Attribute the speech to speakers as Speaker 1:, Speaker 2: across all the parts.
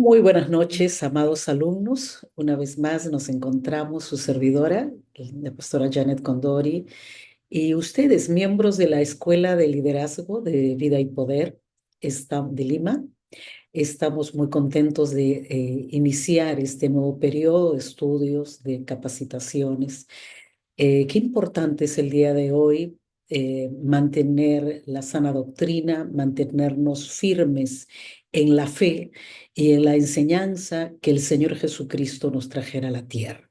Speaker 1: Muy buenas noches, amados alumnos. Una vez más nos encontramos su servidora, la pastora Janet Condori, y ustedes, miembros de la Escuela de Liderazgo de Vida y Poder de Lima. Estamos muy contentos de iniciar este nuevo periodo de estudios, de capacitaciones. Qué importante es el día de hoy mantener la sana doctrina, mantenernos firmes en la fe y en la enseñanza que el Señor Jesucristo nos trajera a la tierra.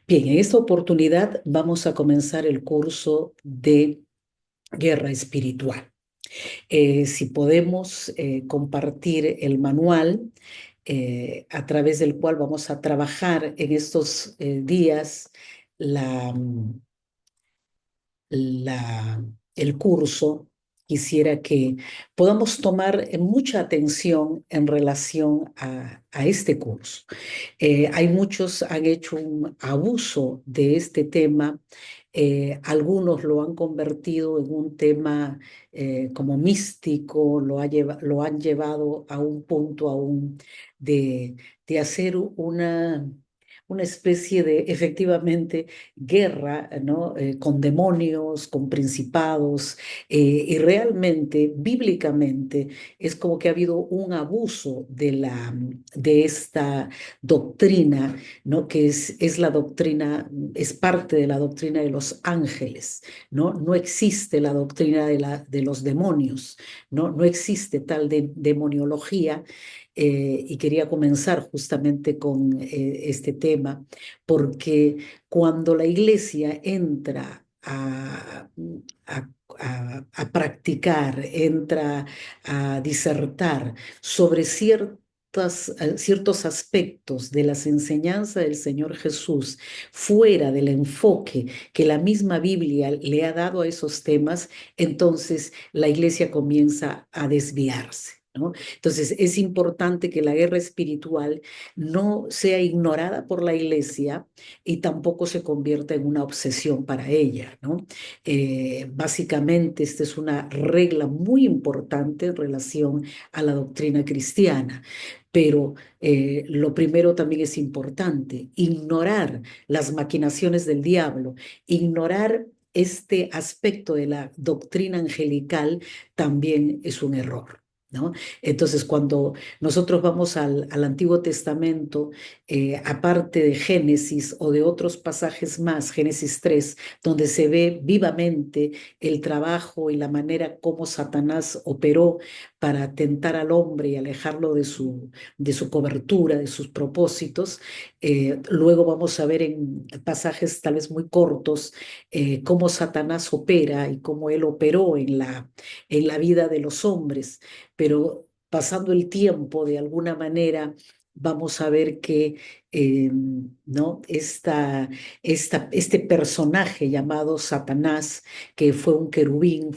Speaker 1: Bien, en esta oportunidad vamos a comenzar el curso de guerra espiritual. Si podemos compartir el manual a través del cual vamos a trabajar en estos días la la, el curso, quisiera que podamos tomar mucha atención en relación a este curso. Hay muchos han hecho un abuso de este tema. Algunos lo han convertido en un tema como místico, lo han llevado a un punto aún de, de hacer una especie de, efectivamente, guerra, ¿no? Con demonios, con principados, y realmente, bíblicamente, es como que ha habido un abuso de esta doctrina, ¿no? Que es la doctrina, es parte de la doctrina de los ángeles, ¿no? No existe la doctrina de los demonios, ¿no? No existe tal demoniología. Y quería comenzar justamente con este tema, porque cuando la iglesia entra a practicar, entra a disertar sobre ciertos aspectos de las enseñanzas del Señor Jesús, fuera del enfoque que la misma Biblia le ha dado a esos temas, entonces la iglesia comienza a desviarse, ¿no? Entonces es importante que la guerra espiritual no sea ignorada por la iglesia y tampoco se convierta en una obsesión para ella, ¿no? Básicamente, esta es una regla muy importante en relación a la doctrina cristiana. Pero lo primero también es importante, ignorar las maquinaciones del diablo, ignorar este aspecto de la doctrina angelical también es un error, ¿no? Entonces, cuando nosotros vamos al Antiguo Testamento, aparte de Génesis o de otros pasajes más, Génesis 3, donde se ve vivamente el trabajo y la manera como Satanás operó para tentar al hombre y alejarlo de su cobertura, de sus propósitos. Luego vamos a ver en pasajes tal vez muy cortos cómo Satanás opera y cómo él operó en la vida de los hombres, pero pasando el tiempo de alguna manera vamos a ver que ¿no? Este personaje llamado Satanás, que fue un querubín,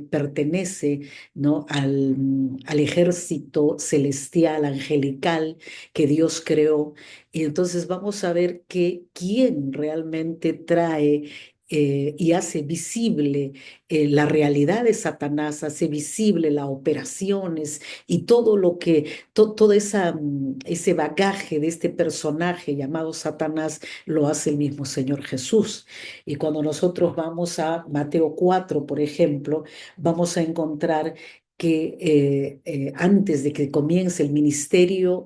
Speaker 1: pertenece, ¿no? al ejército celestial, angelical que Dios creó. Y entonces vamos a ver que quién realmente trae y hace visible la realidad de Satanás, hace visible las operaciones y todo lo que, todo ese bagaje de este personaje llamado Satanás lo hace el mismo Señor Jesús. Y cuando nosotros vamos a Mateo 4, por ejemplo, vamos a encontrar que antes de que comience el ministerio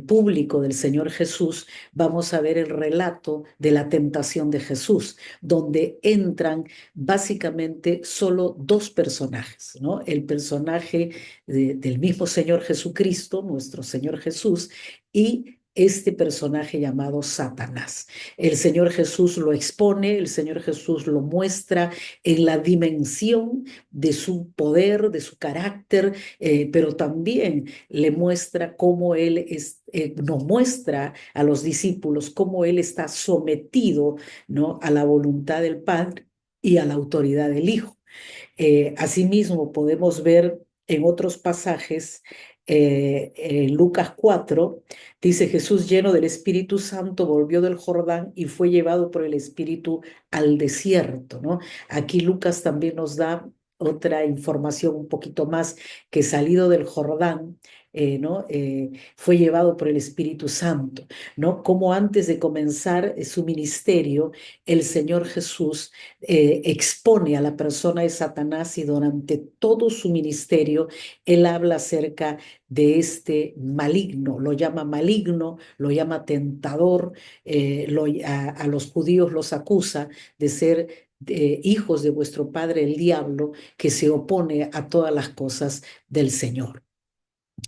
Speaker 1: público del Señor Jesús, vamos a ver el relato de la tentación de Jesús, donde entran básicamente solo dos personajes, ¿no? El personaje del mismo Señor Jesucristo, nuestro Señor Jesús, y este personaje llamado Satanás. El Señor Jesús lo expone, el Señor Jesús lo muestra en la dimensión de su poder, de su carácter, pero también le muestra cómo Él nos muestra a los discípulos cómo Él está sometido, ¿no? a la voluntad del Padre y a la autoridad del Hijo. Asimismo, podemos ver en otros pasajes, en Lucas 4, dice: Jesús, lleno del Espíritu Santo, volvió del Jordán y fue llevado por el Espíritu al desierto, ¿no? Aquí Lucas también nos da otra información un poquito más, que salido del Jordán, ¿no? Fue llevado por el Espíritu Santo, ¿no? Como antes de comenzar su ministerio, el Señor Jesús expone a la persona de Satanás, y durante todo su ministerio él habla acerca de este maligno, lo llama maligno, lo llama tentador, a los judíos los acusa de ser hijos de vuestro padre el diablo, que se opone a todas las cosas del Señor.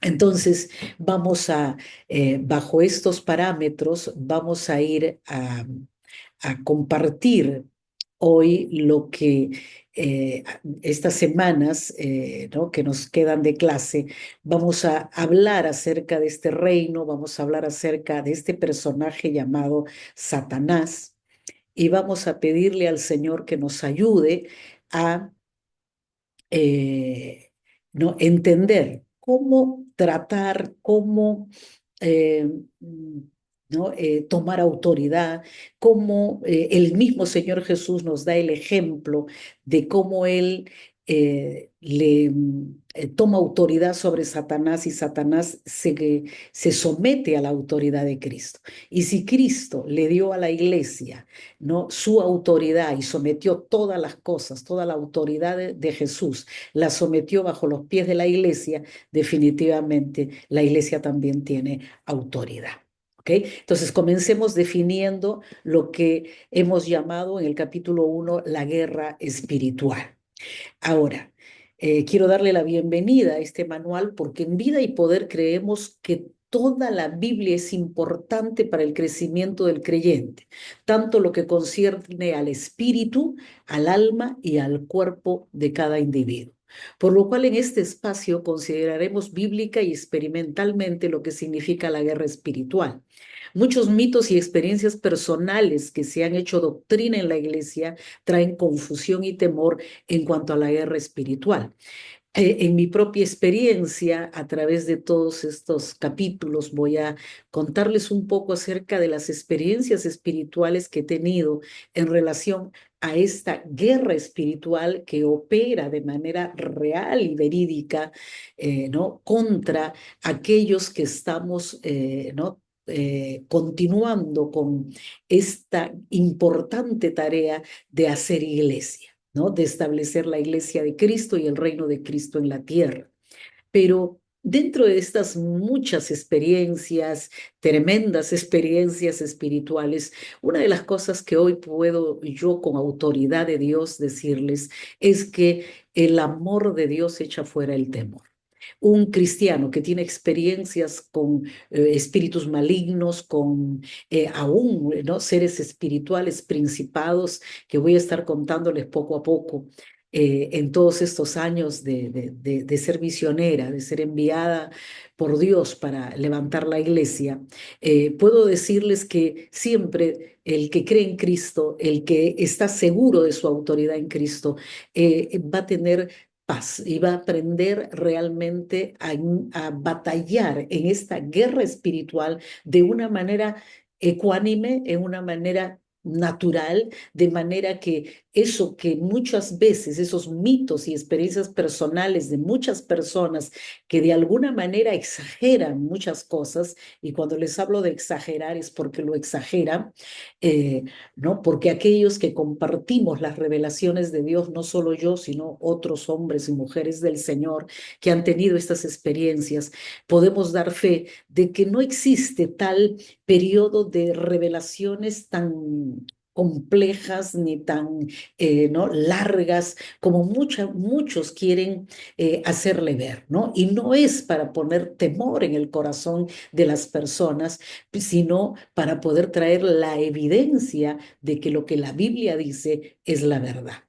Speaker 1: Entonces, bajo estos parámetros, vamos a ir a compartir hoy lo que estas semanas, ¿no? que nos quedan de clase, vamos a hablar acerca de este reino, vamos a hablar acerca de este personaje llamado Satanás, y vamos a pedirle al Señor que nos ayude a eh, ¿no? entender cómo tratar, cómo eh, mm, ¿no? Tomar autoridad, cómo el mismo Señor Jesús nos da el ejemplo de cómo Él toma autoridad sobre Satanás, y Satanás se somete a la autoridad de Cristo. Y si Cristo le dio a la iglesia, ¿no? su autoridad, y sometió todas las cosas, toda la autoridad de Jesús, la sometió bajo los pies de la iglesia, definitivamente la iglesia también tiene autoridad. ¿Ok? Entonces, comencemos definiendo lo que hemos llamado en el capítulo 1 la guerra espiritual. Ahora, quiero darle la bienvenida a este manual, porque en Vida y Poder creemos que toda la Biblia es importante para el crecimiento del creyente, tanto lo que concierne al espíritu, al alma y al cuerpo de cada individuo. Por lo cual en este espacio consideraremos bíblica y experimentalmente lo que significa la guerra espiritual. Muchos mitos y experiencias personales que se han hecho doctrina en la iglesia traen confusión y temor en cuanto a la guerra espiritual. En mi propia experiencia, a través de todos estos capítulos, voy a contarles un poco acerca de las experiencias espirituales que he tenido en relación a esta guerra espiritual que opera de manera real y verídica, ¿no? contra aquellos que estamos, ¿no? Continuando con esta importante tarea de hacer iglesia, ¿no? De establecer la iglesia de Cristo y el reino de Cristo en la tierra. Pero dentro de estas muchas experiencias, tremendas experiencias espirituales, una de las cosas que hoy puedo yo con autoridad de Dios decirles es que el amor de Dios echa fuera el temor. Un cristiano que tiene experiencias con espíritus malignos, con aún, ¿no? seres espirituales, principados, que voy a estar contándoles poco a poco, en todos estos años de ser misionera, de ser enviada por Dios para levantar la iglesia, puedo decirles que siempre el que cree en Cristo, el que está seguro de su autoridad en Cristo, va a tener paz, y va a aprender realmente a batallar en esta guerra espiritual de una manera ecuánime, en una manera natural, de manera que eso que muchas veces, esos mitos y experiencias personales de muchas personas que de alguna manera exageran muchas cosas, y cuando les hablo de exagerar es porque lo exageran, ¿no? Porque aquellos que compartimos las revelaciones de Dios, no solo yo, sino otros hombres y mujeres del Señor que han tenido estas experiencias, podemos dar fe de que no existe tal periodo de revelaciones tan complejas ni tan ¿no? largas como muchos quieren hacerle ver, ¿no? Y no es para poner temor en el corazón de las personas, sino para poder traer la evidencia de que lo que la Biblia dice es la verdad.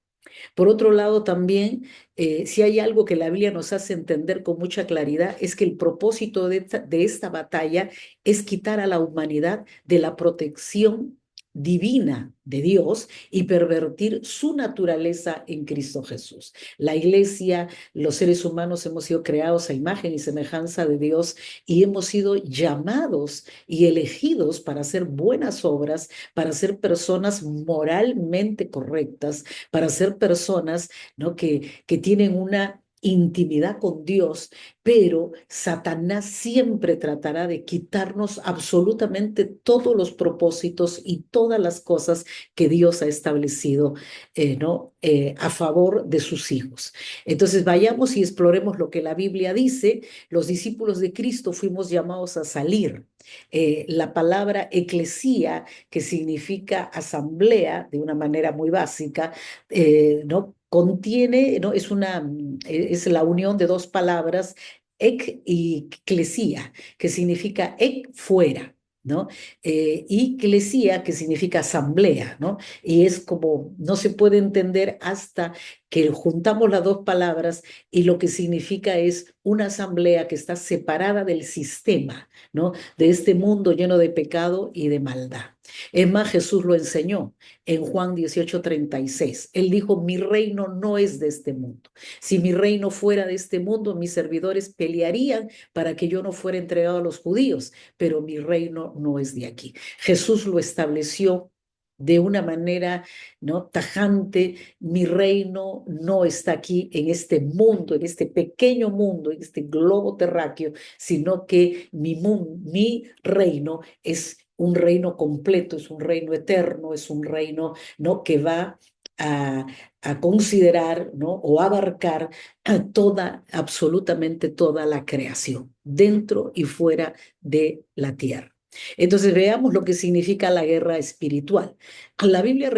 Speaker 1: Por otro lado, también, si hay algo que la Biblia nos hace entender con mucha claridad, es que el propósito de esta batalla es quitar a la humanidad de la protección divina de Dios y pervertir su naturaleza en Cristo Jesús. La iglesia, los seres humanos hemos sido creados a imagen y semejanza de Dios y hemos sido llamados y elegidos para hacer buenas obras, para ser personas moralmente correctas, para ser personas, ¿no?, que tienen una intimidad con Dios, pero Satanás siempre tratará de quitarnos absolutamente todos los propósitos y todas las cosas que Dios ha establecido, ¿no? A favor de sus hijos. Entonces vayamos y exploremos lo que la Biblia dice. Los discípulos de Cristo fuimos llamados a salir. La palabra eclesía, que significa asamblea de una manera muy básica, ¿no?, contiene, ¿no?, es la unión de dos palabras, ek y clesía, que significa ek fuera, ¿no? Y clesía, que significa asamblea, ¿no? Y es como, no se puede entender hasta que juntamos las dos palabras y lo que significa es una asamblea que está separada del sistema, ¿no?, de este mundo lleno de pecado y de maldad. Es más, Jesús lo enseñó en Juan 18:36. Él dijo, mi reino no es de este mundo. Si mi reino fuera de este mundo, mis servidores pelearían para que yo no fuera entregado a los judíos, pero mi reino no es de aquí. Jesús lo estableció de una manera, ¿no?, tajante. Mi reino no está aquí en este mundo, en este pequeño mundo, en este globo terráqueo, sino que mi reino es un reino completo, es un reino eterno, es un reino, ¿no?, que va a, a considerar, ¿no?, o abarcar a toda, absolutamente toda la creación, dentro y fuera de la tierra. Entonces veamos lo que significa la guerra espiritual. La Biblia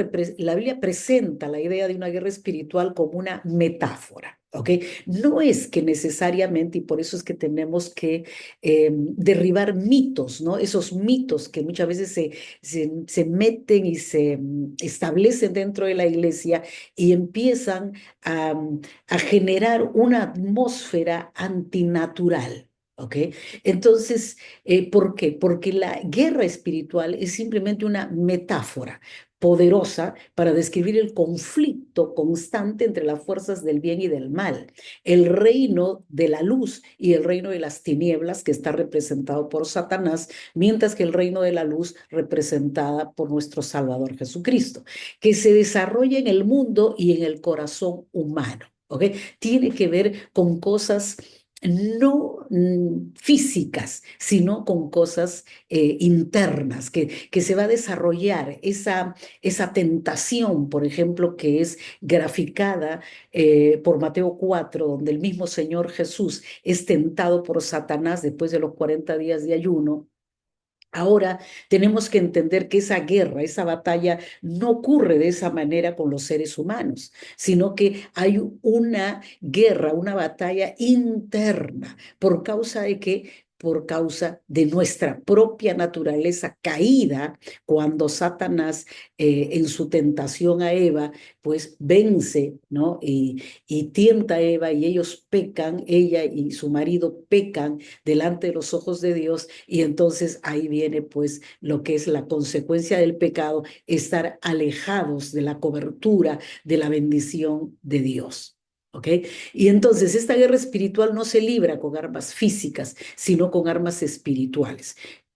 Speaker 1: presenta la idea de una guerra espiritual como una metáfora, ¿ok? No es que necesariamente, y por eso es que tenemos que derribar mitos, ¿no? Esos mitos que muchas veces se meten y se establecen dentro de la iglesia y empiezan a generar una atmósfera antinatural. ¿Ok? Entonces, ¿por qué? Porque la guerra espiritual es simplemente una metáfora poderosa para describir el conflicto constante entre las fuerzas del bien y del mal, el reino de la luz y el reino de las tinieblas, que está representado por Satanás, mientras que el reino de la luz representada por nuestro Salvador Jesucristo, que se desarrolla en el mundo y en el corazón humano. ¿Ok? Tiene que ver con cosas no físicas, sino con cosas internas, que se va a desarrollar esa tentación, por ejemplo, que es graficada por Mateo 4, donde el mismo Señor Jesús es tentado por Satanás después de los 40 días de ayuno. Ahora tenemos que entender que esa guerra, esa batalla no ocurre de esa manera con los seres humanos, sino que hay una guerra, una batalla interna. ¿Por causa de qué? Por causa de nuestra propia naturaleza caída, cuando Satanás en su tentación a Eva, pues vence, ¿no? Y tienta a Eva y ellos pecan, ella y su marido pecan delante de los ojos de Dios, y entonces ahí viene pues lo que es la consecuencia del pecado, estar alejados de la cobertura de la bendición de Dios. ¿Ok? Y entonces esta guerra espiritual no se libra con armas físicas, sino con armas espirituales,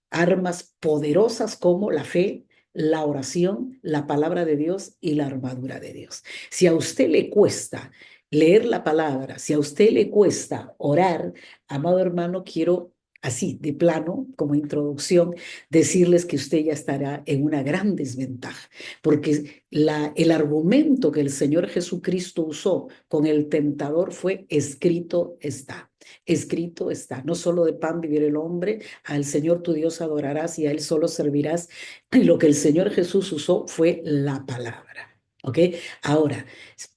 Speaker 1: armas poderosas como la fe, la oración, la palabra de Dios y la armadura de Dios. Si a usted le cuesta leer la palabra, si a usted le cuesta orar, amado hermano, quiero así, de plano, como introducción, decirles que usted ya estará en una gran desventaja, porque el argumento que el Señor Jesucristo usó con el tentador fue: escrito está. Escrito está, no solo de pan vivirá el hombre, al Señor tu Dios adorarás y a Él solo servirás. Y lo que el Señor Jesús usó fue la palabra. ¿Ok? Ahora,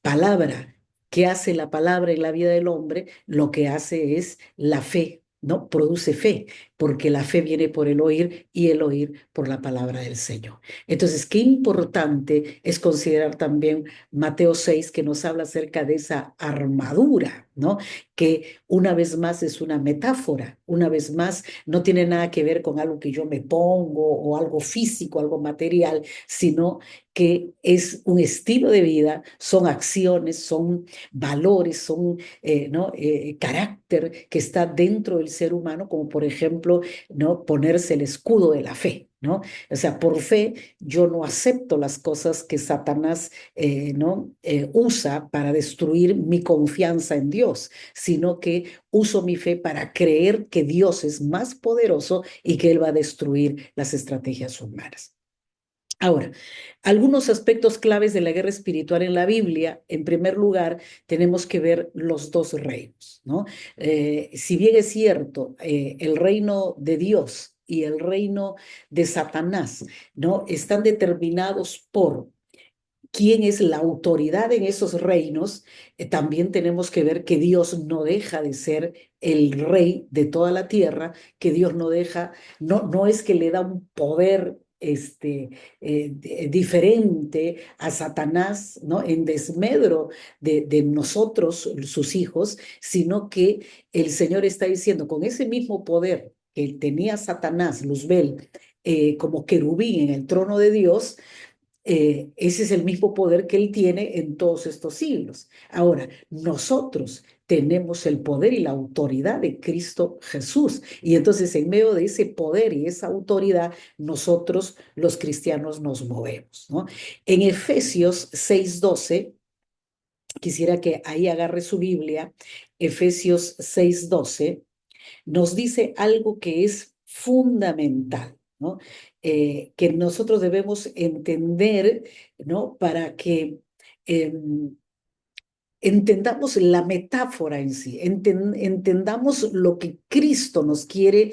Speaker 1: palabra. ¿Qué hace la palabra en la vida del hombre? Lo que hace es la fe, ¿no? Produce fe, porque la fe viene por el oír y el oír por la palabra del Señor. Entonces, qué importante es considerar también Mateo 6, que nos habla acerca de esa armadura, ¿no? que una vez más es una metáfora, una vez más no tiene nada que ver con algo que yo me pongo o algo físico, algo material, sino que es un estilo de vida, son acciones, son valores, son ¿no? Carácter que está dentro del ser humano, como por ejemplo, ¿no? Ponerse el escudo de la fe, ¿no? O sea, por fe yo no acepto las cosas que Satanás ¿no? Usa para destruir mi confianza en Dios, sino que uso mi fe para creer que Dios es más poderoso y que Él va a destruir las estrategias humanas. Ahora, algunos aspectos claves de la guerra espiritual en la Biblia. En primer lugar, tenemos que ver los dos reinos, ¿no? Si bien es cierto, el reino de Dios y el reino de Satanás, ¿no? Están determinados por quién es la autoridad en esos reinos. También tenemos que ver que Dios no deja de ser el rey de toda la tierra, que Dios no deja, no es que le da un poder diferente a Satanás, ¿no? En desmedro de nosotros, sus hijos, sino que el Señor está diciendo, con ese mismo poder que tenía Satanás, Luzbel, como querubín en el trono de Dios, ese es el mismo poder que Él tiene en todos estos siglos. Ahora, nosotros tenemos el poder y la autoridad de Cristo Jesús. Y entonces, en medio de ese poder y esa autoridad, nosotros los cristianos nos movemos, ¿no? En Efesios 6:12, quisiera que ahí agarre su Biblia. Efesios 6:12 nos dice algo que es fundamental, ¿no? Que nosotros debemos entender, ¿no? Para que entendamos la metáfora en sí, entendamos lo que Cristo nos quiere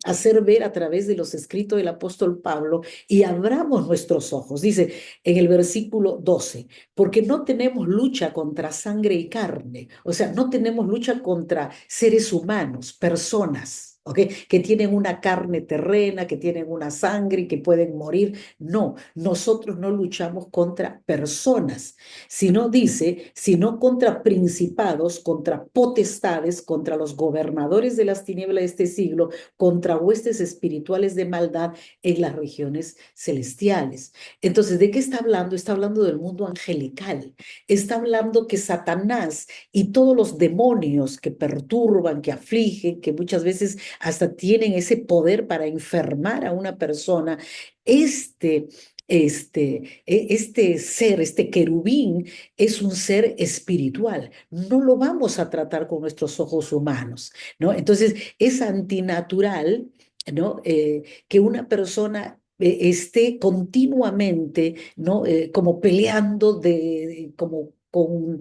Speaker 1: hacer ver a través de los escritos del apóstol Pablo, y abramos nuestros ojos. Dice en el versículo 12, porque no tenemos lucha contra sangre y carne, o sea, no tenemos lucha contra seres humanos, personas. ¿Okay? Que tienen una carne terrena, que tienen una sangre y que pueden morir. No, nosotros no luchamos contra personas, sino dice, sino contra principados, contra potestades, contra los gobernadores de las tinieblas de este siglo, contra huestes espirituales de maldad en las regiones celestiales. Entonces, ¿de qué está hablando? Está hablando del mundo angelical. Está hablando que Satanás y todos los demonios que perturban, que afligen, que muchas veces hasta tienen ese poder para enfermar a una persona, este ser, este querubín, es un ser espiritual. No lo vamos a tratar con nuestros ojos humanos, ¿no? Entonces, es antinatural, ¿no? Que una persona esté continuamente, ¿no? Como peleando como con,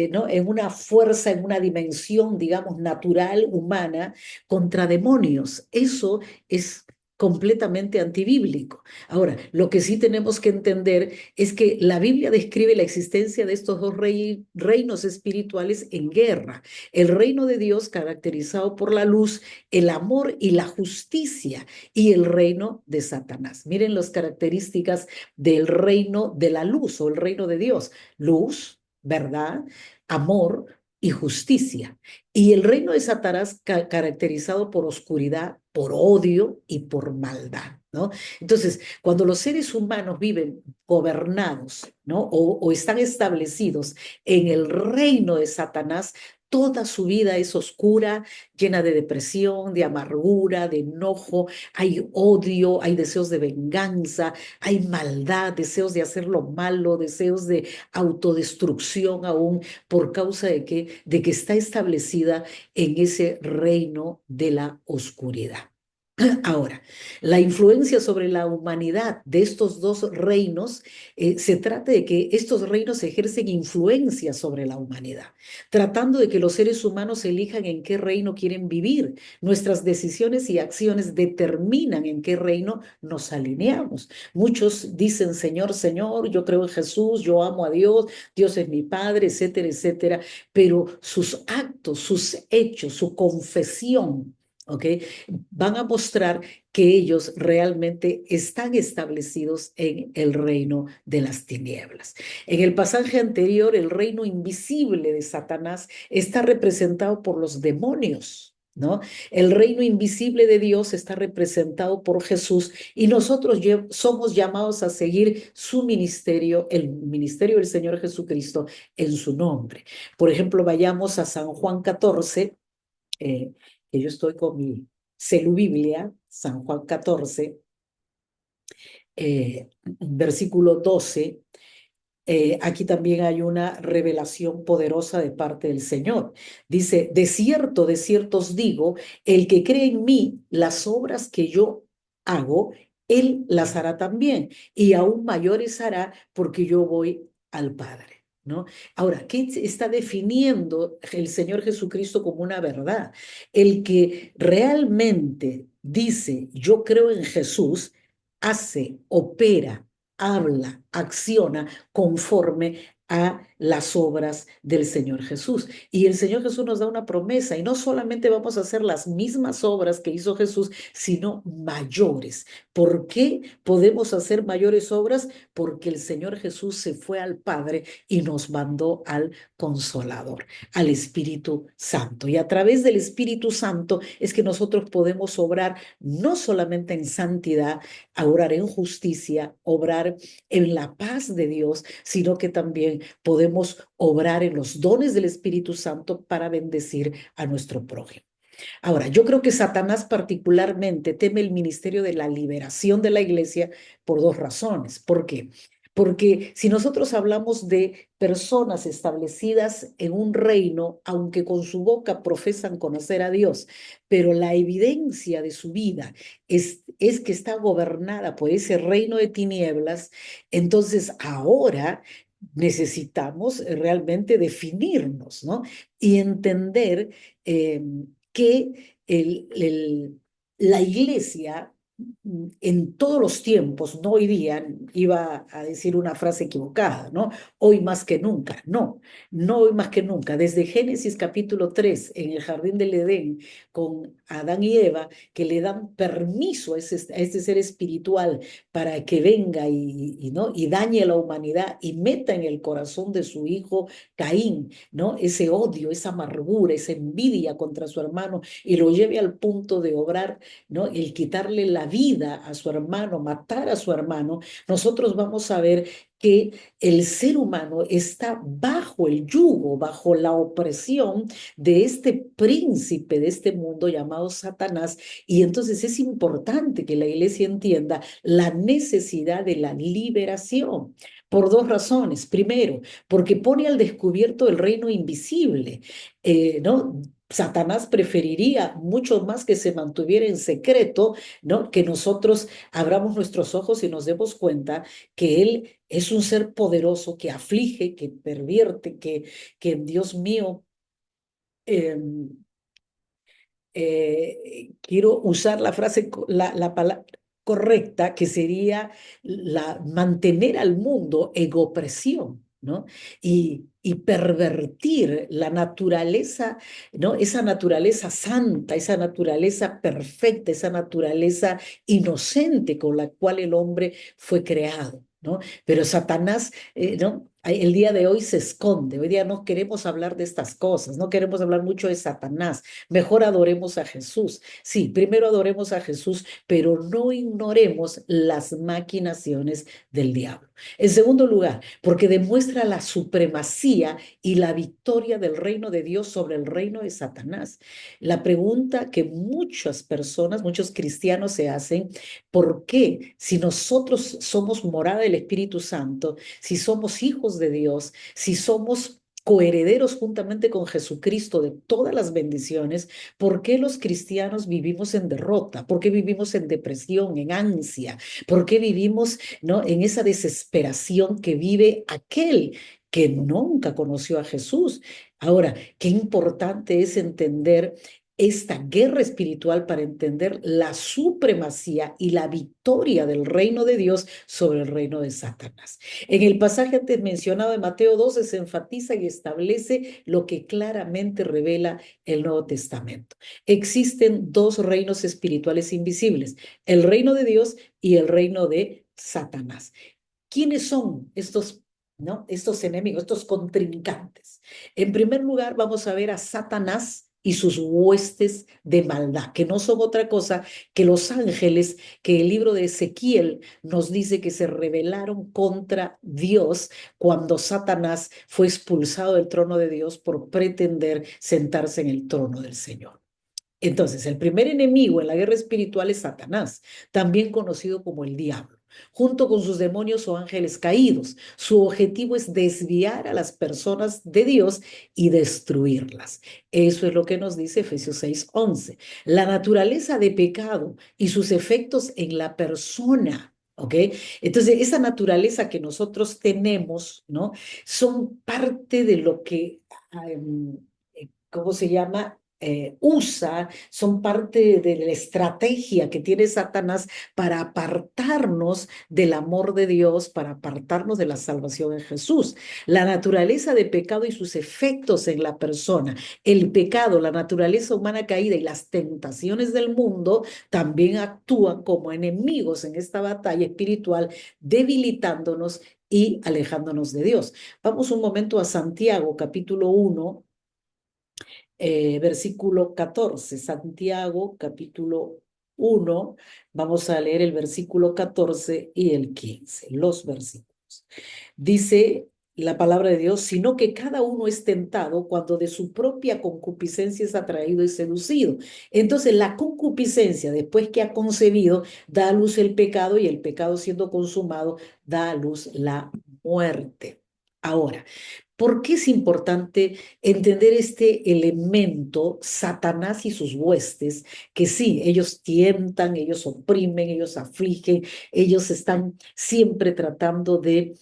Speaker 1: ¿no? En una fuerza, en una dimensión, digamos, natural, humana, contra demonios. Eso es completamente antibíblico. Ahora, lo que sí tenemos que entender es que la Biblia describe la existencia de estos dos reinos espirituales en guerra. El reino de Dios, caracterizado por la luz, el amor y la justicia, y el reino de Satanás. Miren las características del reino de la luz o el reino de Dios. Luz, verdad, amor y justicia. Y el reino de Satanás caracterizado por oscuridad, por odio y por maldad, ¿no? Entonces, cuando los seres humanos viven gobernados, ¿no? O están establecidos en el reino de Satanás, toda su vida es oscura, llena de depresión, de amargura, de enojo, hay odio, hay deseos de venganza, hay maldad, deseos de hacer lo malo, deseos de autodestrucción aún por causa de que está establecida en ese reino de la oscuridad. Ahora, la influencia sobre la humanidad de estos dos reinos, se trata de que estos reinos ejercen influencia sobre la humanidad, tratando de que los seres humanos elijan en qué reino quieren vivir. Nuestras decisiones y acciones determinan en qué reino nos alineamos. Muchos dicen, Señor, Señor, yo creo en Jesús, yo amo a Dios, Dios es mi Padre, etcétera, etcétera, pero sus actos, sus hechos, su confesión ¿ok? Van a mostrar que ellos realmente están establecidos en el reino de las tinieblas. En el pasaje anterior, el reino invisible de Satanás está representado por los demonios, ¿no? El reino invisible de Dios está representado por Jesús y nosotros somos llamados a seguir su ministerio, el ministerio del Señor Jesucristo en su nombre. Por ejemplo, vayamos a San Juan 14, que yo estoy con mi celu Biblia, San Juan 14, versículo 12. Aquí también hay una revelación poderosa de parte del Señor. Dice, de cierto os digo, el que cree en mí, las obras que yo hago, él las hará también, y aún mayores hará porque yo voy al Padre. ¿No? Ahora, ¿qué está definiendo el Señor Jesucristo como una verdad? El que realmente dice, yo creo en Jesús, hace, opera, habla, acciona conforme a las obras del Señor Jesús. Y el Señor Jesús nos da una promesa y no solamente vamos a hacer las mismas obras que hizo Jesús, sino mayores. ¿Por qué podemos hacer mayores obras? Porque el Señor Jesús se fue al Padre y nos mandó al Consolador, al Espíritu Santo. Y a través del Espíritu Santo es que nosotros podemos obrar no solamente en santidad, obrar en justicia, obrar en la paz de Dios, sino que también podemos obrar en los dones del Espíritu Santo para bendecir a nuestro prójimo. Ahora, yo creo que Satanás particularmente teme el ministerio de la liberación de la iglesia por dos razones. ¿Por qué? Porque si nosotros hablamos de personas establecidas en un reino, aunque con su boca profesan conocer a Dios, pero la evidencia de su vida es que está gobernada por ese reino de tinieblas, entonces ahora necesitamos realmente definirnos, ¿no? Y entender eh, que la iglesia en todos los tiempos, no hoy día, iba a decir una frase equivocada, ¿no? Hoy más que nunca, no, no hoy más que nunca. Desde Génesis capítulo 3, en el jardín del Edén, con Adán y Eva, que le dan permiso a este ser espiritual para que venga ¿no? y dañe a la humanidad y meta en el corazón de su hijo Caín, ¿no? Ese odio, esa amargura, esa envidia contra su hermano y lo lleve al punto de obrar, ¿no? El quitarle la vida a su hermano, matar a su hermano, nosotros vamos a ver que el ser humano está bajo el yugo, bajo la opresión de este príncipe de este mundo llamado Satanás. Y entonces es importante que la iglesia entienda la necesidad de la liberación por dos razones. Primero, porque pone al descubierto el reino invisible, ¿no? Satanás preferiría mucho más que se mantuviera en secreto, ¿no? Que nosotros abramos nuestros ojos y nos demos cuenta que él es un ser poderoso que aflige, que pervierte, que Dios mío, eh, quiero usar la frase, la palabra correcta, que sería mantener al mundo en opresión, ¿no? Y pervertir la naturaleza, ¿no? Esa naturaleza santa, esa naturaleza perfecta, esa naturaleza inocente con la cual el hombre fue creado, ¿no? Pero Satanás, ¿no? El día de hoy se esconde, hoy día no queremos hablar de estas cosas, no queremos hablar mucho de Satanás. Mejor adoremos a Jesús. Sí, primero adoremos a Jesús, pero no ignoremos las maquinaciones del diablo. En segundo lugar, porque demuestra la supremacía y la victoria del reino de Dios sobre el reino de Satanás. La pregunta que muchas personas, muchos cristianos se hacen, ¿por qué si nosotros somos morada del Espíritu Santo, si somos hijos de Dios, si somos coherederos juntamente con Jesucristo de todas las bendiciones, ¿por qué los cristianos vivimos en derrota? ¿Por qué vivimos en depresión, en ansia? ¿Por qué vivimos, ¿no? en esa desesperación que vive aquel que nunca conoció a Jesús? Ahora, qué importante es entender esta guerra espiritual para entender la supremacía y la victoria del reino de Dios sobre el reino de Satanás. En el pasaje antes mencionado de Mateo 12 se enfatiza y establece lo que claramente revela el Nuevo Testamento. Existen dos reinos espirituales invisibles, el reino de Dios y el reino de Satanás. ¿Quiénes son estos, no, estos enemigos, estos contrincantes? En primer lugar, vamos a ver a Satanás y sus huestes de maldad, que no son otra cosa que los ángeles que el libro de Ezequiel nos dice que se rebelaron contra Dios cuando Satanás fue expulsado del trono de Dios por pretender sentarse en el trono del Señor. Entonces, el primer enemigo en la guerra espiritual es Satanás, también conocido como el diablo, junto con sus demonios o ángeles caídos. Su objetivo es desviar a las personas de Dios y destruirlas. Eso es lo que nos dice Efesios 6:11. La naturaleza de pecado y sus efectos en la persona. ¿Ok? Entonces, esa naturaleza que nosotros tenemos, ¿no? Son parte de lo que, ¿cómo se llama? Usa, son parte de la estrategia que tiene Satanás para apartarnos del amor de Dios, para apartarnos de la salvación en Jesús. La naturaleza de pecado y sus efectos en la persona, el pecado, la naturaleza humana caída y las tentaciones del mundo también actúan como enemigos en esta batalla espiritual, debilitándonos y alejándonos de Dios. Vamos un momento a Santiago, capítulo 1, versículo 14, Santiago capítulo 1, vamos a leer el versículo 14 y el 15, los versículos. Dice la palabra de Dios, sino que cada uno es tentado cuando de su propia concupiscencia es atraído y seducido. Entonces la concupiscencia, después que ha concebido, da a luz el pecado y el pecado siendo consumado, da a luz la muerte. Ahora, ¿por qué es importante entender este elemento, Satanás y sus huestes? Que sí, ellos tientan, ellos oprimen, ellos afligen, ellos están siempre tratando de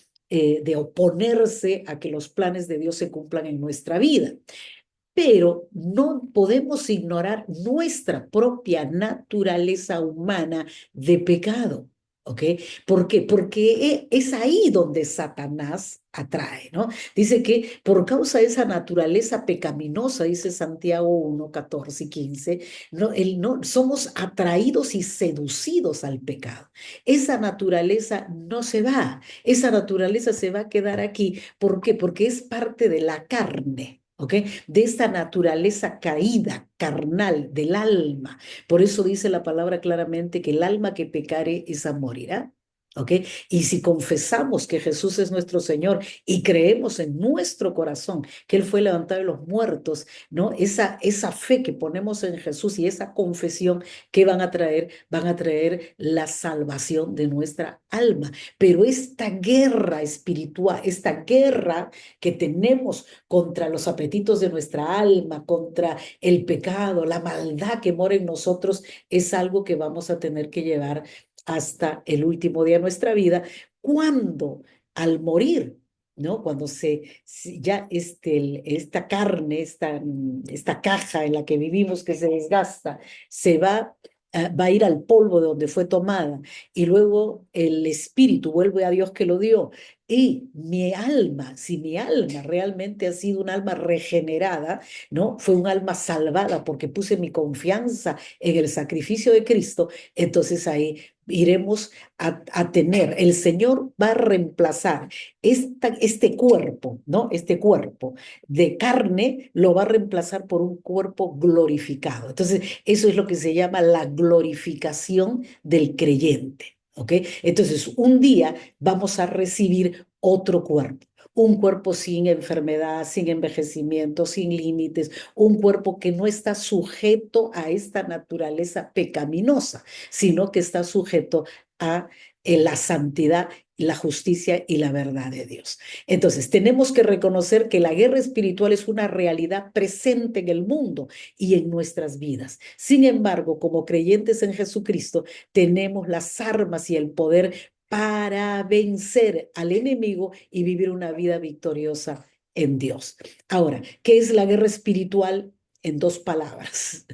Speaker 1: oponerse a que los planes de Dios se cumplan en nuestra vida. Pero no podemos ignorar nuestra propia naturaleza humana de pecado. ¿Ok? ¿Por qué? Porque es ahí donde Satanás atrae, ¿no? Dice que por causa de esa naturaleza pecaminosa, dice Santiago 1, 14 y 15, no, somos atraídos y seducidos al pecado. Esa naturaleza no se va, esa naturaleza se va a quedar aquí. ¿Por qué? Porque es parte de la carne. ¿Ok? De esta naturaleza caída, carnal, del alma. Por eso dice la palabra claramente que el alma que pecare, esa morirá. ¿Ok? Y si confesamos que Jesús es nuestro Señor y creemos en nuestro corazón que Él fue levantado de los muertos, ¿no? Esa fe que ponemos en Jesús y esa confesión que van a traer, la salvación de nuestra alma. Pero esta guerra espiritual, esta guerra que tenemos contra los apetitos de nuestra alma, contra el pecado, la maldad que mora en nosotros, es algo que vamos a tener que llevar hasta el último día de nuestra vida, cuando al morir, ¿no? Cuando ya esta carne, esta caja en la que vivimos que se desgasta, va a ir al polvo de donde fue tomada y luego el espíritu vuelve a Dios que lo dio. Y mi alma, si mi alma realmente ha sido un alma regenerada, ¿no? Fue un alma salvada porque puse mi confianza en el sacrificio de Cristo, entonces ahí iremos a tener, el Señor va a reemplazar este cuerpo, ¿no? Este cuerpo de carne lo va a reemplazar por un cuerpo glorificado. Entonces, eso es lo que se llama la glorificación del creyente. ¿Ok? Entonces, un día vamos a recibir otro cuerpo, un cuerpo sin enfermedad, sin envejecimiento, sin límites, un cuerpo que no está sujeto a esta naturaleza pecaminosa, sino que está sujeto a la santidad, la justicia y la verdad de Dios. Entonces, tenemos que reconocer que la guerra espiritual es una realidad presente en el mundo y en nuestras vidas. Sin embargo, como creyentes en Jesucristo, tenemos las armas y el poder para vencer al enemigo y vivir una vida victoriosa en Dios. Ahora, ¿qué es la guerra espiritual? en dos palabras.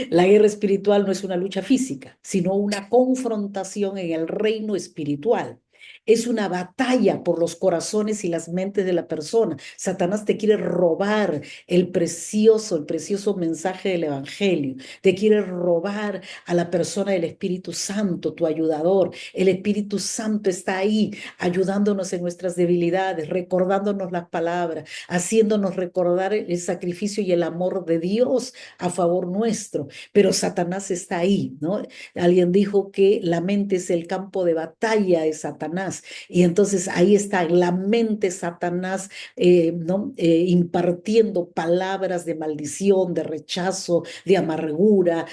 Speaker 1: La guerra espiritual no es una lucha física, sino una confrontación en el reino espiritual. Es una batalla por los corazones y las mentes de la persona. Satanás te quiere robar el precioso mensaje del Evangelio. Te quiere robar a la persona del Espíritu Santo, tu ayudador. El Espíritu Santo está ahí ayudándonos en nuestras debilidades, recordándonos las palabras, haciéndonos recordar el sacrificio y el amor de Dios a favor nuestro. Pero Satanás está ahí, ¿no? Alguien dijo que la mente es el campo de batalla de Satanás. Y entonces ahí está, en la mente Satanás, ¿no? Impartiendo palabras de maldición, de rechazo, de amargura,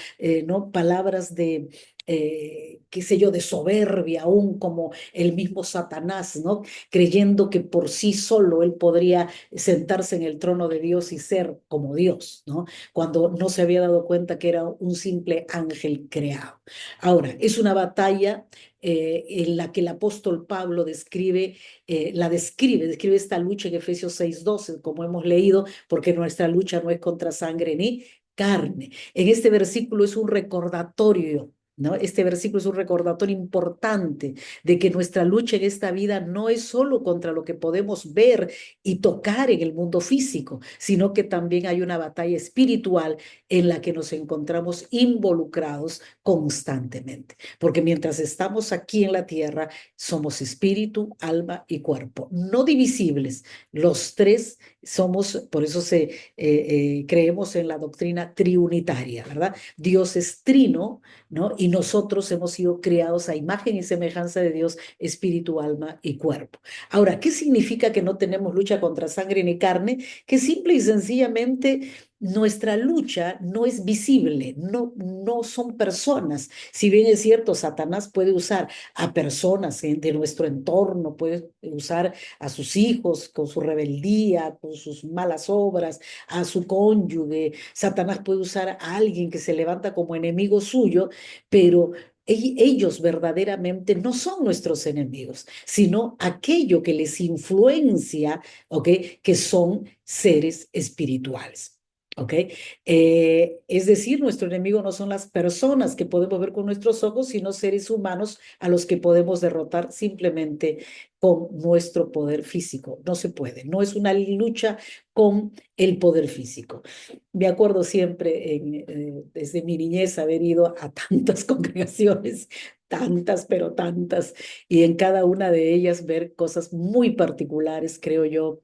Speaker 1: ¿no? Palabras de, qué sé yo, de soberbia, aún como el mismo Satanás, ¿no? Creyendo que por sí solo él podría sentarse en el trono de Dios y ser como Dios, ¿no? Cuando no se había dado cuenta que era un simple ángel creado. Ahora, es una batalla en la que el apóstol Pablo describe esta lucha en Efesios 6:12, como hemos leído, porque nuestra lucha no es contra sangre ni carne. En este versículo es un recordatorio, ¿no? Este versículo es un recordatorio importante de que nuestra lucha en esta vida no es solo contra lo que podemos ver y tocar en el mundo físico, sino que también hay una batalla espiritual en la que nos encontramos involucrados constantemente. Porque mientras estamos aquí en la tierra, somos espíritu, alma y cuerpo, no divisibles. Los tres somos, por eso creemos en la doctrina triunitaria, ¿verdad? Dios es trino, ¿no? Y nosotros hemos sido creados a imagen y semejanza de Dios, espíritu, alma y cuerpo. Ahora, ¿qué significa que no tenemos lucha contra sangre ni carne? Que simple y sencillamente nuestra lucha no es visible, no son personas. Si bien es cierto, Satanás puede usar a personas de nuestro entorno, puede usar a sus hijos con su rebeldía, con sus malas obras, a su cónyuge. Satanás puede usar a alguien que se levanta como enemigo suyo, pero ellos verdaderamente no son nuestros enemigos, sino aquello que les influencia, ¿ok? Que son seres espirituales. ¿Ok? Es decir, nuestro enemigo no son las personas que podemos ver con nuestros ojos, sino seres humanos a los que podemos derrotar simplemente con nuestro poder físico. No se puede, no es una lucha con el poder físico. Me acuerdo siempre, desde mi niñez, haber ido a tantas congregaciones, tantas, pero tantas, y en cada una de ellas ver cosas muy particulares, creo yo.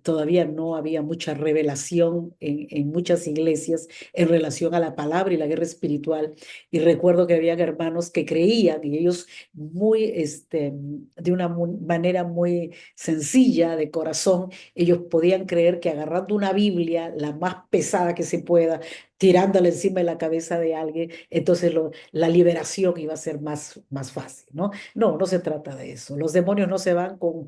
Speaker 1: Todavía no había mucha revelación en muchas iglesias en relación a la palabra y la guerra espiritual. Y recuerdo que había hermanos que creían y ellos de una manera muy sencilla de corazón, ellos podían creer que agarrando una Biblia, la más pesada que se pueda, tirándola encima de la cabeza de alguien, entonces la liberación iba a ser más fácil, ¿no? No, no se trata de eso. Los demonios no se van con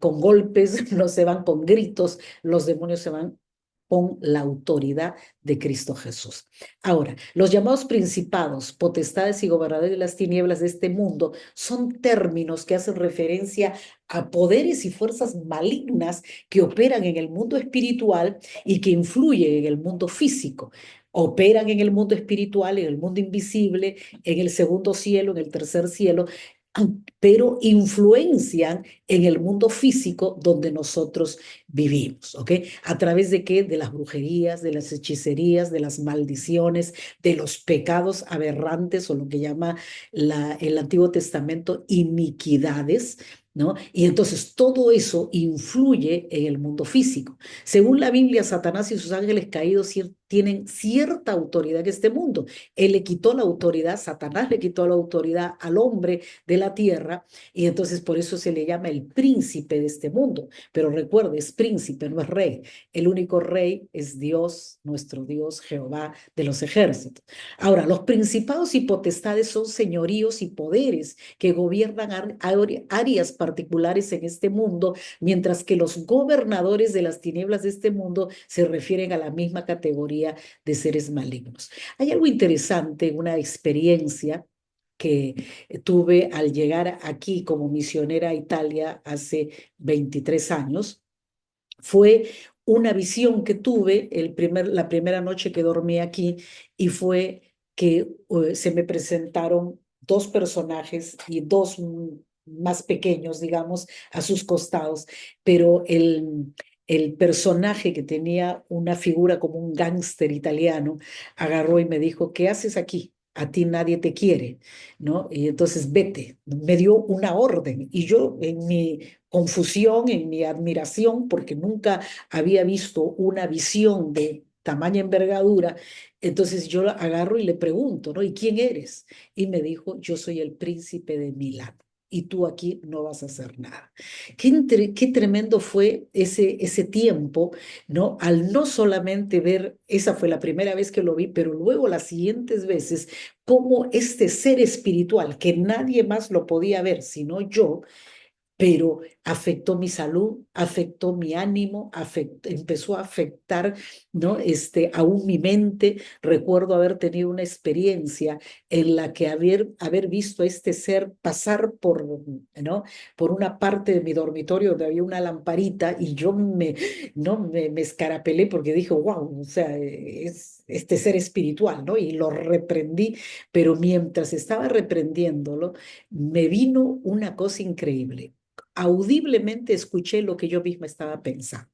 Speaker 1: golpes, no se van con gritos, los demonios se van con la autoridad de Cristo Jesús. Ahora, los llamados principados, potestades y gobernadores de las tinieblas de este mundo son términos que hacen referencia a poderes y fuerzas malignas que operan en el mundo espiritual y que influyen en el mundo físico. Operan en el mundo espiritual, en el mundo invisible, en el segundo cielo, en el tercer cielo, pero influencian en el mundo físico donde nosotros vivimos, ¿ok? ¿A través de qué? De las brujerías, de las hechicerías, de las maldiciones, de los pecados aberrantes o lo que llama el Antiguo Testamento iniquidades, ¿no? Y entonces todo eso influye en el mundo físico. Según la Biblia, Satanás y sus ángeles caídos tienen cierta autoridad en este mundo. Él le quitó la autoridad, Satanás le quitó la autoridad al hombre de la tierra y entonces por eso se le llama el príncipe de este mundo. Pero recuerde, es príncipe, no es rey. El único rey es Dios, nuestro Dios, Jehová de los ejércitos. Ahora, los principados y potestades son señoríos y poderes que gobiernan áreas particulares en este mundo, mientras que los gobernadores de las tinieblas de este mundo se refieren a la misma categoría de seres malignos. Hay algo interesante, una experiencia que tuve al llegar aquí como misionera a Italia hace 23 años. Fue una visión que tuve la primera noche que dormí aquí y fue que se me presentaron dos personajes y dos más pequeños, digamos, a sus costados, pero el personaje que tenía una figura como un gángster italiano agarró y me dijo, ¿qué haces aquí? A ti nadie te quiere, ¿no? Y entonces vete, me dio una orden y yo en mi confusión, en mi admiración, porque nunca había visto una visión de tamaña envergadura, entonces yo agarro y le pregunto, ¿no? ¿Y quién eres? Y me dijo, yo soy el príncipe de Milán. Y tú aquí no vas a hacer nada. Qué tremendo fue ese tiempo, ¿no? Al no solamente ver, esa fue la primera vez que lo vi, pero luego las siguientes veces, como este ser espiritual, que nadie más lo podía ver, sino yo, pero afectó mi salud, afectó mi ánimo, empezó a afectar, ¿no? Aún mi mente. Recuerdo haber tenido una experiencia en la que haber visto a este ser pasar ¿no? Por una parte de mi dormitorio donde había una lamparita y yo ¿no? me escarapelé porque dije, wow, o sea, es este ser espiritual, ¿no? Y lo reprendí, pero mientras estaba reprendiéndolo, me vino una cosa increíble. Audiblemente escuché lo que yo misma estaba pensando.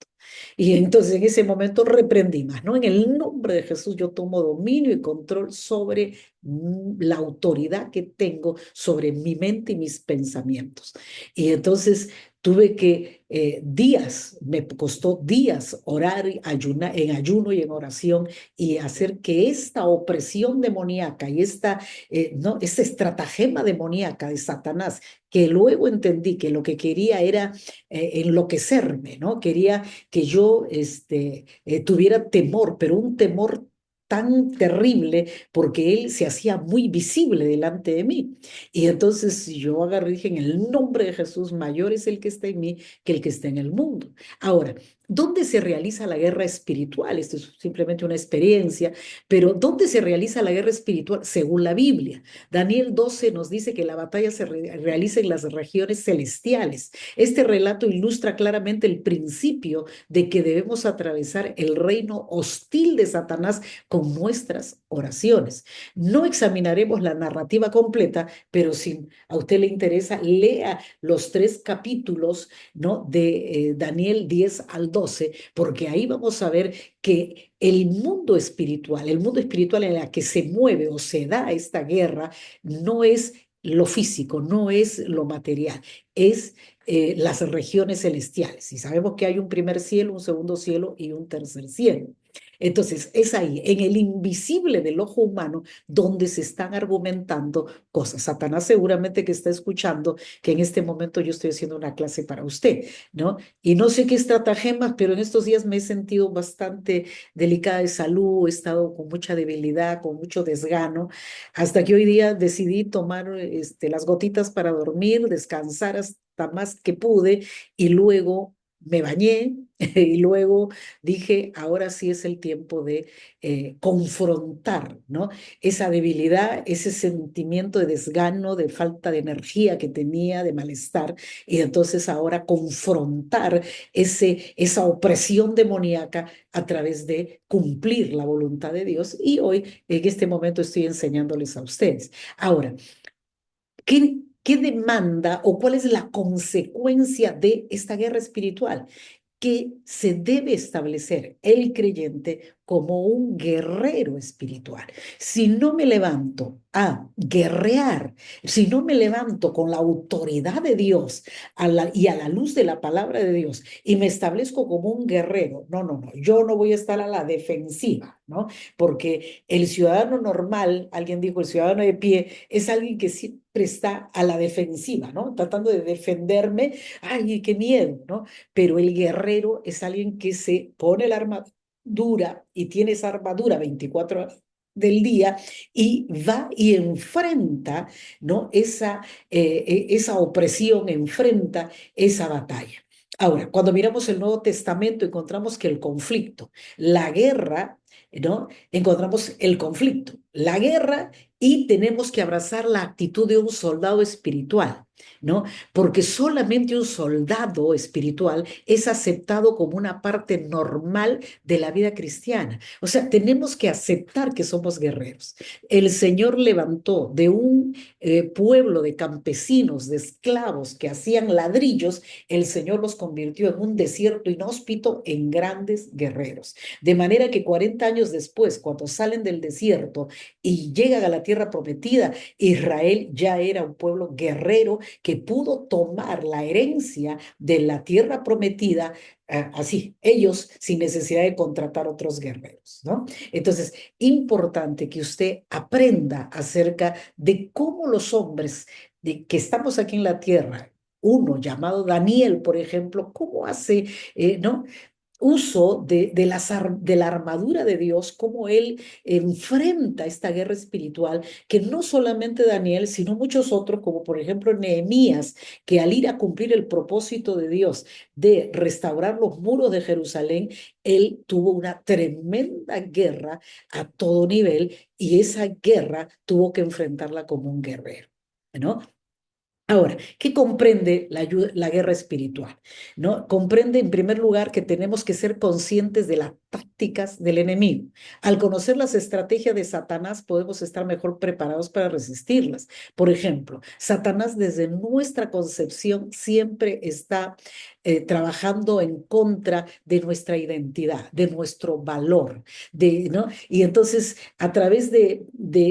Speaker 1: Y entonces en ese momento reprendí más, ¿no? En el nombre de Jesús yo tomo dominio y control sobre la autoridad que tengo sobre mi mente y mis pensamientos. Y entonces tuve que me costó días orar en ayuno y en oración y hacer que esta opresión demoníaca y ¿no? esta estratagema demoníaca de Satanás, que luego entendí que lo que quería era enloquecerme, ¿no? Quería que yo tuviera temor, pero un temor tan terrible porque él se hacía muy visible delante de mí. Y entonces yo agarré y dije, en el nombre de Jesús, mayor es el que está en mí que el que está en el mundo. Ahora, ¿dónde se realiza la guerra espiritual? Esto es simplemente una experiencia, pero ¿dónde se realiza la guerra espiritual? Según la Biblia. Daniel 12 nos dice que la batalla se realiza en las regiones celestiales. Este relato ilustra claramente el principio de que debemos atravesar el reino hostil de Satanás con nuestras oraciones. No examinaremos la narrativa completa, pero si a usted le interesa, lea los 3 capítulos, ¿no? de Daniel 10 al 12, porque ahí vamos a ver que el mundo espiritual en el que se mueve o se da esta guerra, no es lo físico, no es lo material, es las regiones celestiales. Y sabemos que hay un primer cielo, un segundo cielo y un tercer cielo. Entonces, es ahí, en el invisible del ojo humano, donde se están argumentando cosas. Satanás seguramente que está escuchando que en este momento yo estoy haciendo una clase para usted, ¿no? Y no sé qué estratagemas, pero en estos días me he sentido bastante delicada de salud, he estado con mucha debilidad, con mucho desgano, hasta que hoy día decidí tomar las gotitas para dormir, descansar hasta más que pude y luego me bañé y luego dije, ahora sí es el tiempo de confrontar, ¿no? Esa debilidad, ese sentimiento de desgano, de falta de energía que tenía, de malestar, y entonces ahora confrontar esa opresión demoníaca a través de cumplir la voluntad de Dios. Y hoy, en este momento, estoy enseñándoles a ustedes. Ahora, ¿qué demanda o cuál es la consecuencia de esta guerra espiritual? Que se debe establecer el creyente como un guerrero espiritual. Si no me levanto a guerrear, si no me levanto con la autoridad de Dios y a la luz de la palabra de Dios y me establezco como un guerrero, no, yo no voy a estar a la defensiva, ¿no? Porque el ciudadano normal, alguien dijo, el ciudadano de pie, es alguien que siempre está a la defensiva, ¿no? Tratando de defenderme, ay, qué miedo, ¿no? Pero el guerrero es alguien que se pone la armadura y tiene esa armadura 24 horas del día y va y enfrenta, ¿no? esa opresión, enfrenta esa batalla. Ahora, cuando miramos el Nuevo Testamento, encontramos que el conflicto, la guerra, ¿no? Encontramos el conflicto, la guerra y tenemos que abrazar la actitud de un soldado espiritual. ¿no? Porque solamente un soldado espiritual es aceptado como una parte normal de la vida cristiana. O sea, tenemos que aceptar que somos guerreros. El Señor levantó de un pueblo de campesinos, de esclavos que hacían ladrillos, el Señor los convirtió en un desierto inhóspito en grandes guerreros. De manera que 40 años después, cuando salen del desierto y llegan a la tierra prometida, Israel ya era un pueblo guerrero que pudo tomar la herencia de la tierra prometida, así, ellos sin necesidad de contratar otros guerreros, ¿no? Entonces, importante que usted aprenda acerca de cómo los hombres que estamos aquí en la tierra, uno llamado Daniel, por ejemplo, cómo hace, ¿no? Uso de la armadura de Dios, cómo él enfrenta esta guerra espiritual, que no solamente Daniel, sino muchos otros, como por ejemplo Nehemías, que al ir a cumplir el propósito de Dios de restaurar los muros de Jerusalén, él tuvo una tremenda guerra a todo nivel y esa guerra tuvo que enfrentarla como un guerrero, ¿no? Ahora, ¿qué comprende la guerra espiritual? ¿No? Comprende en primer lugar que tenemos que ser conscientes de las tácticas del enemigo. Al conocer las estrategias de Satanás, podemos estar mejor preparados para resistirlas. Por ejemplo, Satanás desde nuestra concepción siempre está trabajando en contra de nuestra identidad, de nuestro valor, ¿no? Y entonces, a través de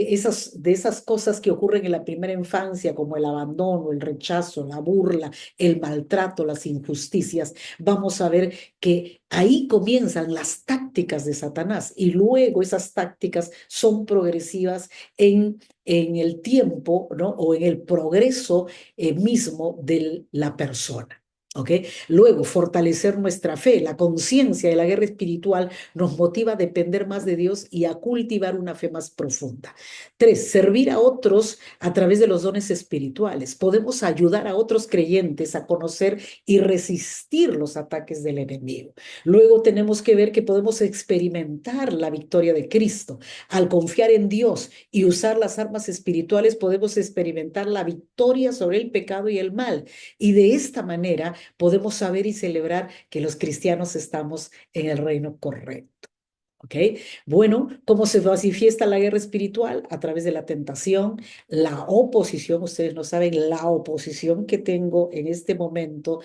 Speaker 1: esas cosas que ocurren en la primera infancia, como el abandono, el rechazo, la burla, el maltrato, las injusticias, vamos a ver que ahí comienzan las tácticas de Satanás y luego esas tácticas son progresivas en el tiempo, ¿no? O en el progreso mismo de la persona. ¿Ok? Luego, fortalecer nuestra fe. La conciencia de la guerra espiritual nos motiva a depender más de Dios y a cultivar una fe más profunda. Tres, servir a otros a través de los dones espirituales. Podemos ayudar a otros creyentes a conocer y resistir los ataques del enemigo. Luego tenemos que ver que podemos experimentar la victoria de Cristo. Al confiar en Dios y usar las armas espirituales, podemos experimentar la victoria sobre el pecado y el mal. Y de esta manera podemos saber y celebrar que los cristianos estamos en el reino correcto. ¿Ok? Bueno, ¿cómo se manifiesta la guerra espiritual? A través de la tentación, la oposición. Ustedes no saben la oposición que tengo en este momento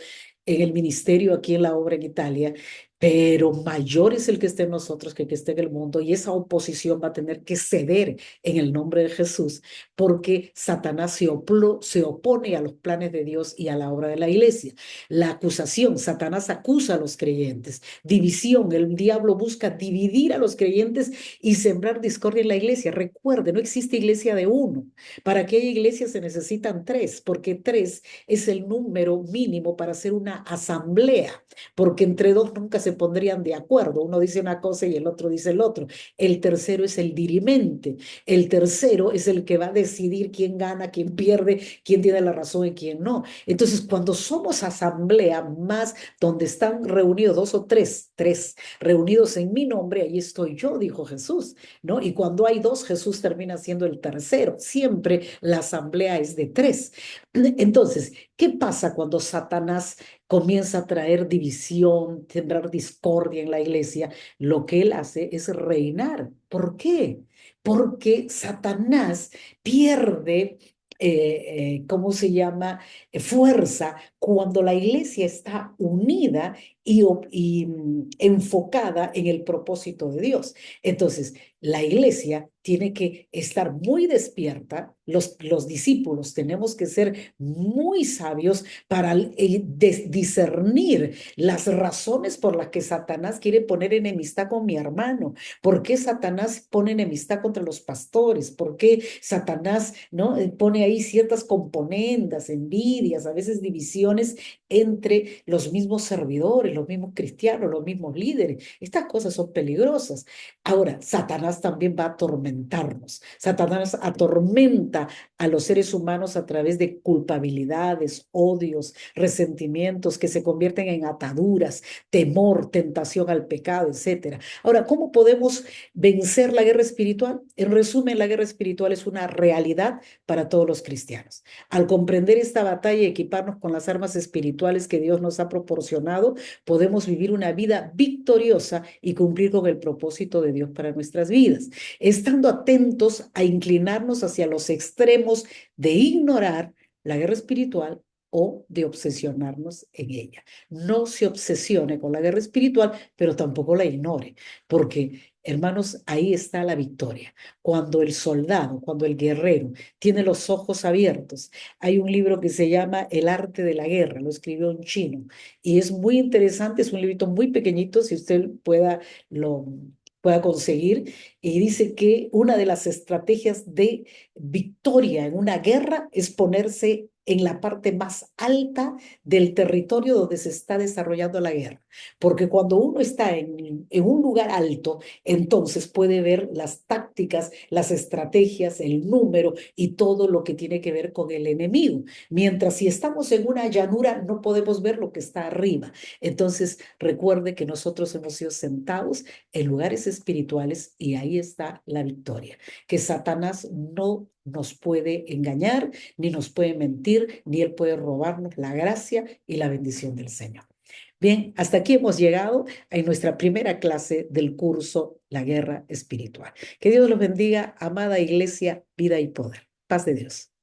Speaker 1: en el ministerio aquí en la obra en Italia, pero mayor es el que esté en nosotros que el que esté en el mundo, y esa oposición va a tener que ceder en el nombre de Jesús, porque Satanás se opone a los planes de Dios y a la obra de la iglesia. La acusación, Satanás acusa a los creyentes. División, el diablo busca dividir a los creyentes y sembrar discordia en la iglesia. Recuerde, no existe iglesia de uno. Para que haya iglesia se necesitan tres, porque tres es el número mínimo para hacer una asamblea, porque entre dos nunca se pondrían de acuerdo. Uno dice una cosa y el otro dice el otro. El tercero es el dirimente. El tercero es el que va a decidir quién gana, quién pierde, quién tiene la razón y quién no. Entonces, cuando somos asamblea más donde están reunidos dos o tres reunidos en mi nombre, ahí estoy yo, dijo Jesús, ¿no? Y cuando hay dos, Jesús termina siendo el tercero. Siempre la asamblea es de tres. Entonces, ¿qué pasa cuando Satanás comienza a traer división, sembrar discordia en la iglesia? Lo que él hace es reinar. ¿Por qué? Porque Satanás pierde, ¿cómo se llama? Fuerza cuando la iglesia está unida y enfocada en el propósito de Dios. Entonces, la iglesia tiene que estar muy despierta, los discípulos tenemos que ser muy sabios para discernir las razones por las que Satanás quiere poner enemistad con mi hermano. ¿Por qué Satanás pone enemistad contra los pastores? ¿Por qué Satanás, no, pone ahí ciertas componendas, envidias, a veces divisiones entre los mismos servidores, los mismos cristianos, los mismos líderes? Estas cosas son peligrosas. Ahora, Satanás también va a atormentar atormentarnos. Satanás atormenta a los seres humanos a través de culpabilidades, odios, resentimientos que se convierten en ataduras, temor, tentación al pecado, etcétera. Ahora, ¿cómo podemos vencer la guerra espiritual? En resumen, la guerra espiritual es una realidad para todos los cristianos. Al comprender esta batalla y equiparnos con las armas espirituales que Dios nos ha proporcionado, podemos vivir una vida victoriosa y cumplir con el propósito de Dios para nuestras vidas, estando atentos a inclinarnos hacia los extremos de ignorar la guerra espiritual o de obsesionarnos en ella. No se obsesione con la guerra espiritual, pero tampoco la ignore, porque, hermanos, ahí está la victoria. Cuando el soldado, cuando el guerrero tiene los ojos abiertos. Hay un libro que se llama El arte de la guerra, lo escribió un chino, y es muy interesante, es un librito muy pequeñito, si usted pueda conseguir, y dice que una de las estrategias de victoria en una guerra es ponerse en la parte más alta del territorio donde se está desarrollando la guerra. Porque cuando uno está en un lugar alto, entonces puede ver las tácticas, las estrategias, el número y todo lo que tiene que ver con el enemigo. Mientras si estamos en una llanura, no podemos ver lo que está arriba. Entonces, recuerde que nosotros hemos sido sentados en lugares espirituales y ahí está la victoria. Que Satanás no nos puede engañar, ni nos puede mentir, ni él puede robarnos la gracia y la bendición del Señor. Bien, hasta aquí hemos llegado en nuestra primera clase del curso La Guerra Espiritual. Que Dios los bendiga, amada iglesia, vida y poder. Paz de Dios.